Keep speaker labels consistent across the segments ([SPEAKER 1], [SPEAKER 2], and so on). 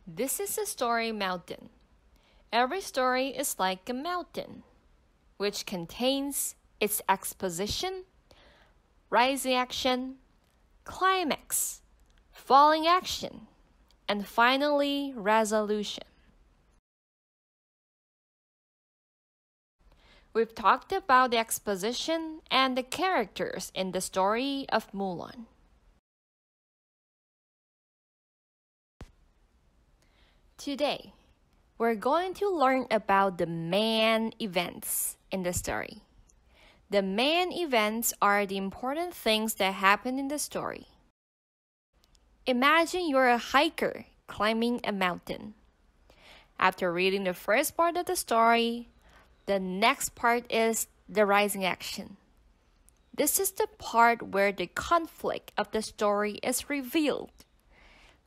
[SPEAKER 1] This is a story mountain. Every story is like a mountain, which contains its exposition, rising action, climax, falling action, and finally resolution. We've talked about the exposition and the characters in the story of Mulan. Today, we're going to learn about the main events in the story. The main events are the important things that happen in the story. Imagine you're a hiker climbing a mountain. After reading the first part of the story, the next part is the rising action. This is the part where the conflict of the story is revealed.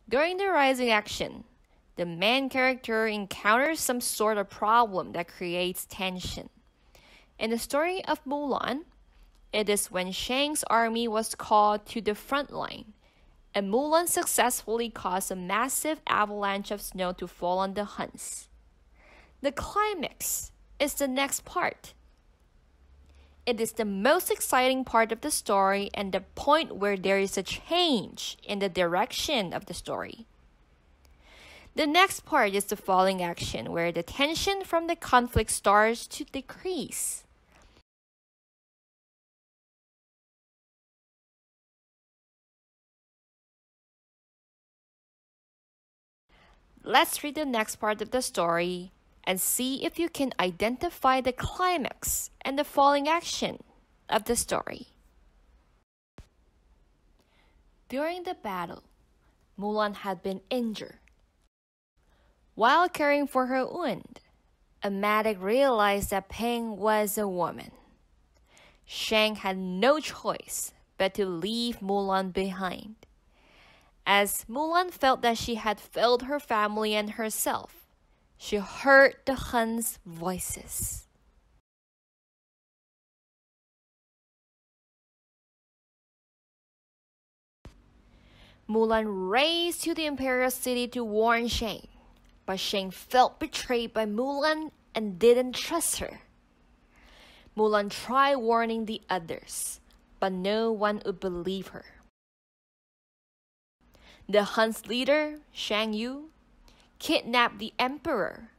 [SPEAKER 1] During the rising action, the main character encounters some sort of problem that creates tension. In the story of Mulan, it is when Shang's army was called to the front line, and Mulan successfully caused a massive avalanche of snow to fall on the Huns. The climax is the next part. It is the most exciting part of the story and the point where there is a change in the direction of the story. The next part is the falling action, where the tension from the conflict starts to decrease. Let's read the next part of the story and see if you can identify the climax and the falling action of the story. During the battle, Mulan had been injured. While caring for her wound, a medic realized that Ping was a woman. Shang had no choice but to leave Mulan behind. As Mulan felt that she had failed her family and herself, she heard the Huns' voices. Mulan raced to the imperial city to warn Shang, but Shang felt betrayed by Mulan and didn't trust her. Mulan tried warning the others, but no one would believe her. The Huns' leader, Shang Yu, kidnapped the emperor,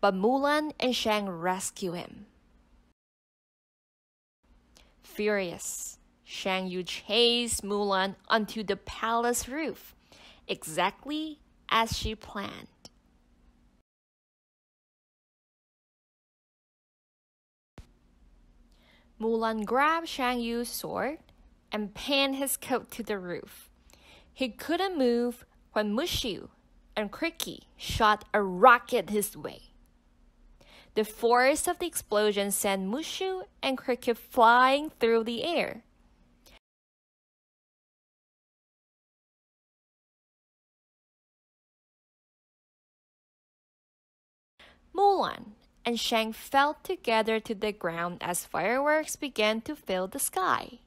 [SPEAKER 1] but Mulan and Shang rescue him. Furious, Shang Yu chased Mulan onto the palace roof, exactly as she planned. Mulan grabbed Shang Yu's sword and pinned his coat to the roof. He couldn't move when Mushu and Cricky shot a rocket his way. The force of the explosion sent Mushu and Cricky flying through the air. Mulan and Shang fell together to the ground as fireworks began to fill the sky.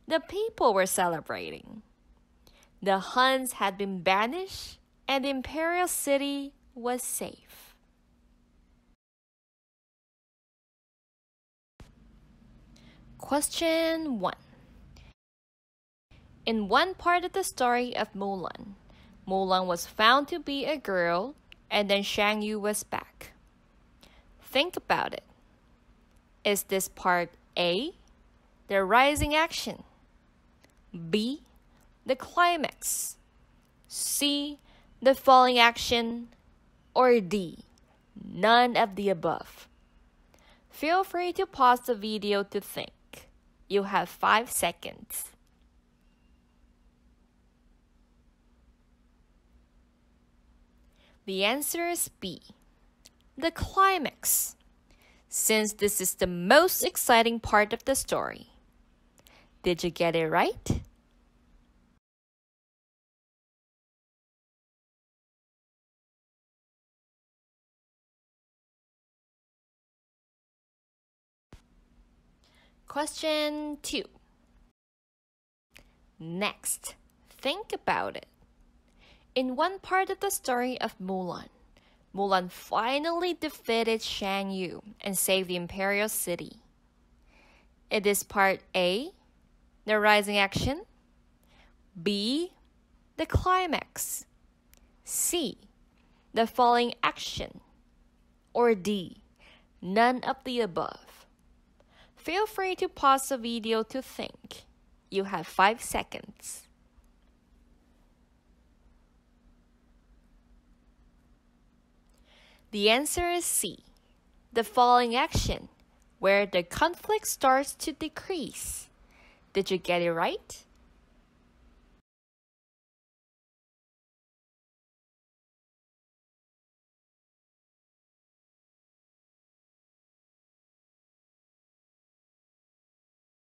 [SPEAKER 1] The people were celebrating. The Huns had been banished and the imperial city was safe. Question 1. In one part of the story of Mulan, Mulan was found to be a girl and then Shang Yu was back. Think about it. Is this part A, the rising action, B, the climax, C, the falling action, or D, none of the above? Feel free to pause the video to think. You have 5 seconds. The answer is B, the climax, since this is the most exciting part of the story. Did you get it right? Question 2. Next, think about it. In one part of the story of Mulan, Mulan finally defeated Shan Yu and saved the imperial city. It is part A, the rising action, B, the climax, C, the falling action, or D, none of the above. Feel free to pause the video to think. You have 5 seconds. The answer is C, the falling action, where the conflict starts to decrease. Did you get it right?